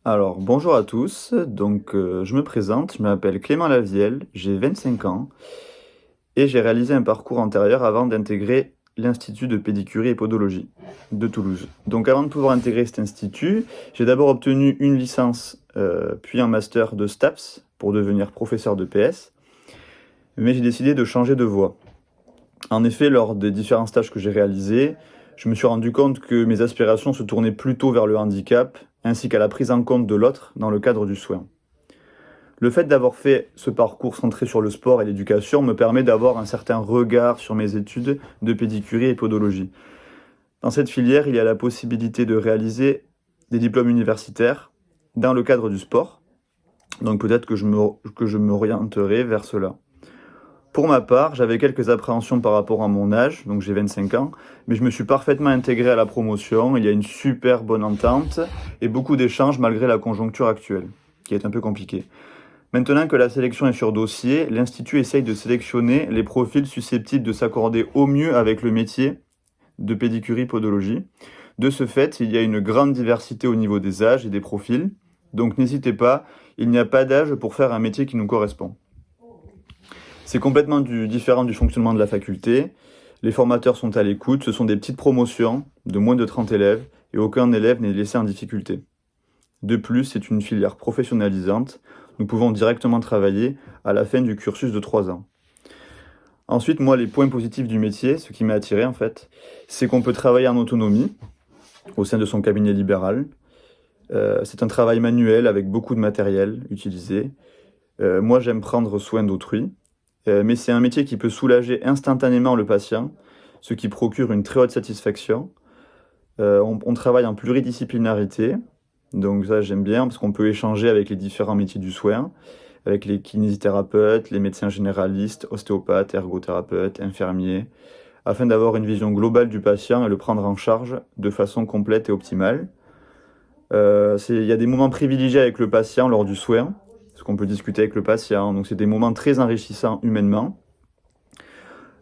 Alors, bonjour à tous. Je me présente, je m'appelle Clément Lavielle, j'ai 25 ans et j'ai réalisé un parcours antérieur avant d'intégrer l'Institut de pédicurie et podologie de Toulouse. Donc, avant de pouvoir intégrer cet institut, j'ai d'abord obtenu une licence, puis un master de STAPS pour devenir professeur de PS, mais j'ai décidé de changer de voie. En effet, lors des différents stages que j'ai réalisés, je me suis rendu compte que mes aspirations se tournaient plutôt vers le handicap, ainsi qu'à la prise en compte de l'autre dans le cadre du soin. Le fait d'avoir fait ce parcours centré sur le sport et l'éducation me permet d'avoir un certain regard sur mes études de pédicurie et podologie. Dans cette filière, il y a la possibilité de réaliser des diplômes universitaires dans le cadre du sport, donc peut-être que je m'orienterai vers cela. Pour ma part, j'avais quelques appréhensions par rapport à mon âge, donc j'ai 25 ans, mais je me suis parfaitement intégré à la promotion, il y a une super bonne entente et beaucoup d'échanges malgré la conjoncture actuelle, qui est un peu compliquée. Maintenant que la sélection est sur dossier, l'Institut essaye de sélectionner les profils susceptibles de s'accorder au mieux avec le métier de pédicurie-podologie. De ce fait, il y a une grande diversité au niveau des âges et des profils, donc n'hésitez pas, il n'y a pas d'âge pour faire un métier qui nous correspond. C'est complètement différent du fonctionnement de la faculté. Les formateurs sont à l'écoute, ce sont des petites promotions de moins de 30 élèves et aucun élève n'est laissé en difficulté. De plus, c'est une filière professionnalisante. Nous pouvons directement travailler à la fin du cursus de 3 ans. Ensuite, moi, les points positifs du métier, ce qui m'a attiré en fait, c'est qu'on peut travailler en autonomie au sein de son cabinet libéral. C'est un travail manuel avec beaucoup de matériel utilisé. Moi, j'aime prendre soin d'autrui, mais c'est un métier qui peut soulager instantanément le patient, ce qui procure une très haute satisfaction. On travaille en pluridisciplinarité, donc ça j'aime bien parce qu'on peut échanger avec les différents métiers du soin, avec les kinésithérapeutes, les médecins généralistes, ostéopathes, ergothérapeutes, infirmiers, afin d'avoir une vision globale du patient et le prendre en charge de façon complète et optimale. Il y a des moments privilégiés avec le patient lors du soin, parce qu'on peut discuter avec le patient, donc c'est des moments très enrichissants humainement.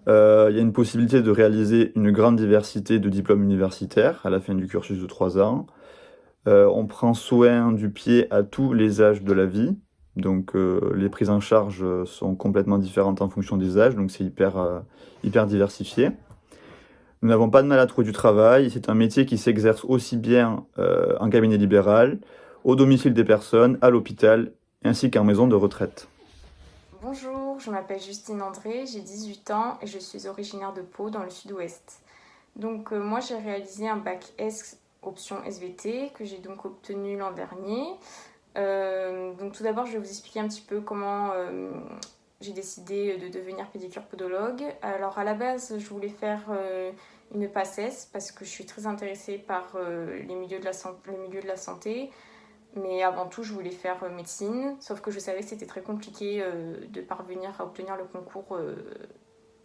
Il y a une possibilité de réaliser une grande diversité de diplômes universitaires à la fin du cursus de 3 ans. On prend soin du pied à tous les âges de la vie. Les prises en charge sont complètement différentes en fonction des âges, donc c'est hyper diversifié. Nous n'avons pas de mal à trouver du travail. C'est un métier qui s'exerce aussi bien en cabinet libéral, au domicile des personnes, à l'hôpital, ainsi qu'en maison de retraite. Bonjour, je m'appelle Justine André, j'ai 18 ans et je suis originaire de Pau dans le sud-ouest. Moi j'ai réalisé un bac S option SVT que j'ai donc obtenu l'an dernier. Tout d'abord je vais vous expliquer un petit peu comment j'ai décidé de devenir pédicure podologue. Alors à la base je voulais faire une PACES parce que je suis très intéressée par les milieux de la santé. Mais avant tout, je voulais faire médecine, sauf que je savais que c'était très compliqué de parvenir à obtenir le concours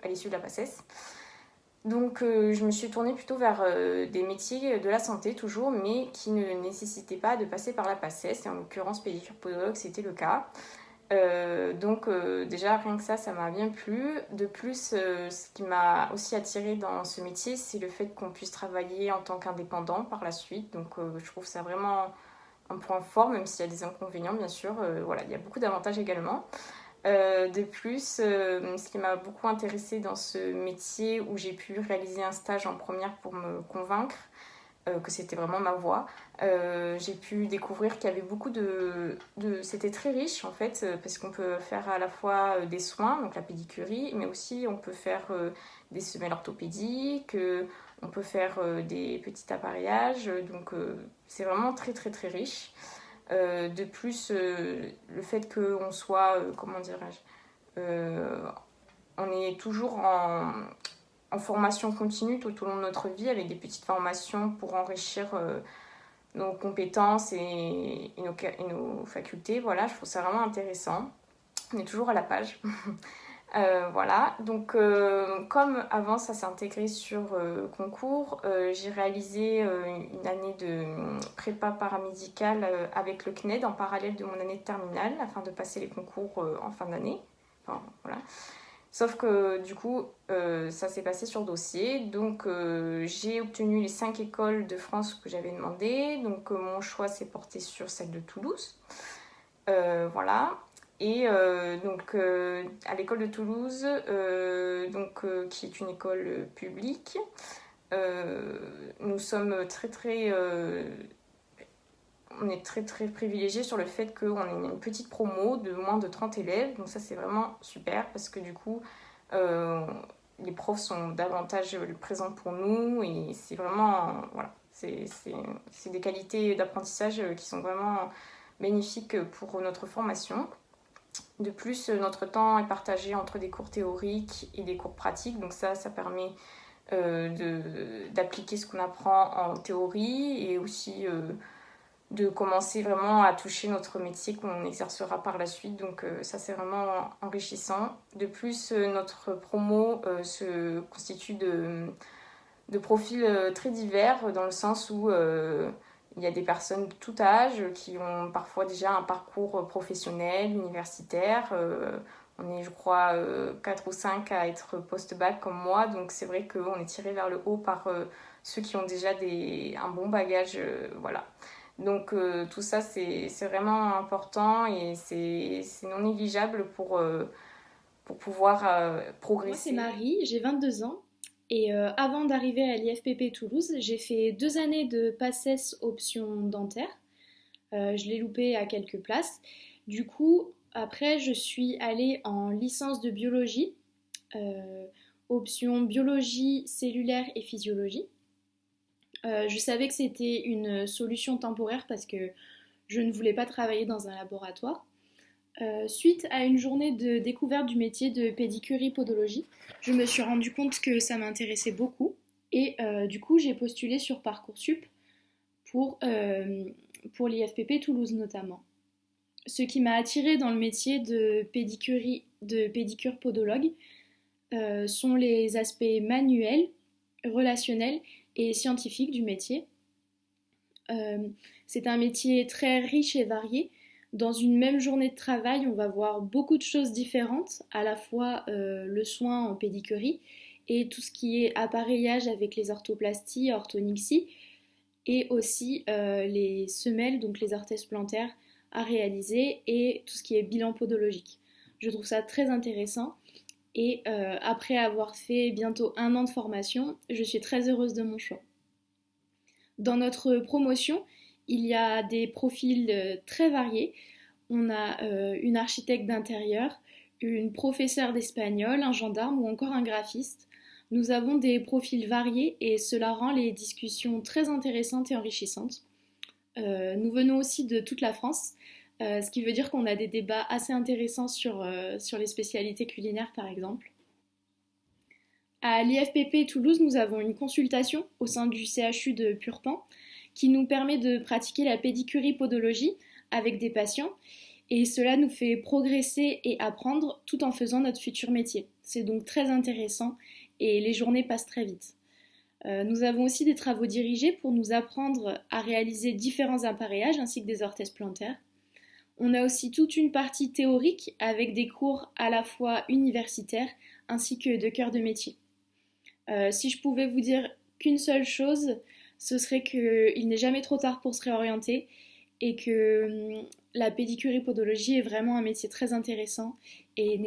à l'issue de la PACES. Je me suis tournée plutôt vers des métiers de la santé toujours, mais qui ne nécessitaient pas de passer par la PACES, et en l'occurrence pédicure podologue, c'était le cas. Déjà rien que ça m'a bien plu. De plus, ce qui m'a aussi attirée dans ce métier, c'est le fait qu'on puisse travailler en tant qu'indépendant par la suite. Je trouve ça vraiment un point fort, même s'il y a des inconvénients, bien sûr. Voilà, il y a beaucoup d'avantages également. Ce qui m'a beaucoup intéressée dans ce métier où j'ai pu réaliser un stage en première pour me convaincre que c'était vraiment ma voie. J'ai pu découvrir qu'il y avait beaucoup C'était très riche en fait, parce qu'on peut faire à la fois des soins, donc la pédicurie, mais aussi on peut faire des semelles orthopédiques, on peut faire des petits appareillages, c'est vraiment très très très riche. Le fait qu'on soit, comment dirais-je, on est toujours en formation continue tout au long de notre vie avec des petites formations pour enrichir nos compétences et nos facultés. Voilà, je trouve ça vraiment intéressant. On est toujours à la page. Comme avant ça s'est intégré sur concours, j'ai réalisé une année de prépa paramédicale avec le CNED en parallèle de mon année de terminale afin de passer les concours en fin d'année. Enfin, voilà. Sauf que du coup, ça s'est passé sur dossier. Donc, j'ai obtenu les 5 écoles de France que j'avais demandé. Donc, mon choix s'est porté sur celle de Toulouse. Voilà. Et donc, à l'école de Toulouse, qui est une école publique, nous sommes on est très très privilégiés sur le fait qu'on ait une petite promo de moins de 30 élèves. Donc ça c'est vraiment super parce que du coup euh, les profs sont davantage présents pour nous et c'est vraiment voilà, c'est des qualités d'apprentissage qui sont vraiment bénéfiques pour notre formation. De plus, notre temps est partagé entre des cours théoriques et des cours pratiques, donc ça permet d'appliquer ce qu'on apprend en théorie et aussi de commencer vraiment à toucher notre métier qu'on exercera par la suite. Donc ça c'est vraiment enrichissant. De plus, notre promo se constitue de profils très divers dans le sens où il y a des personnes de tout âge qui ont parfois déjà un parcours professionnel, universitaire. On est, je crois, 4 ou 5 à être post-bac comme moi. Donc c'est vrai qu'on est tiré vers le haut par ceux qui ont déjà un bon bagage. Voilà. Donc tout ça, c'est vraiment important et c'est non négligeable pour pouvoir Moi, c'est progresser. Marie, j'ai 22 ans. Et avant d'arriver à l'IFPP Toulouse, j'ai fait 2 années de PACES option dentaire. Je l'ai loupé à quelques places. Du coup, après, je suis allée en licence de biologie, euh, option biologie cellulaire et physiologie. Je savais que c'était une solution temporaire parce que je ne voulais pas travailler dans un laboratoire. Suite à une journée de découverte du métier de pédicurie podologie, je me suis rendu compte que ça m'intéressait beaucoup et du coup j'ai postulé sur Parcoursup pour, euh, pour l'IFPP Toulouse notamment. Ce qui m'a attirée dans le métier de pédicure podologue sont les aspects manuels, relationnels et scientifiques du métier. Euh, c'est un métier très riche et varié. Dans une même journée de travail, on va voir beaucoup de choses différentes, à la fois le soin en pédicurie et tout ce qui est appareillage avec les orthoplasties, orthonixie, et aussi les semelles, donc les orthèses plantaires à réaliser, et tout ce qui est bilan podologique. Je trouve ça très intéressant, et après avoir fait bientôt 1 an de formation, je suis très heureuse de mon choix. Dans notre promotion, il y a des profils très variés. On a une architecte d'intérieur, une professeure d'espagnol, un gendarme ou encore un graphiste. Nous avons des profils variés et cela rend les discussions très intéressantes et enrichissantes. Nous venons aussi de toute la France, ce qui veut dire qu'on a des débats assez intéressants sur les spécialités culinaires par exemple. À l'IFPP Toulouse, nous avons une consultation au sein du CHU de Purpan qui nous permet de pratiquer la pédicurie podologie avec des patients et cela nous fait progresser et apprendre tout en faisant notre futur métier. C'est donc très intéressant et les journées passent très vite. Nous avons aussi des travaux dirigés pour nous apprendre à réaliser différents appareillages ainsi que des orthèses plantaires. On a aussi toute une partie théorique avec des cours à la fois universitaires ainsi que de cœur de métier. Si je pouvais vous dire qu'une seule chose, ce serait qu'il n'est jamais trop tard pour se réorienter et que la pédicurie podologie est vraiment un métier très intéressant et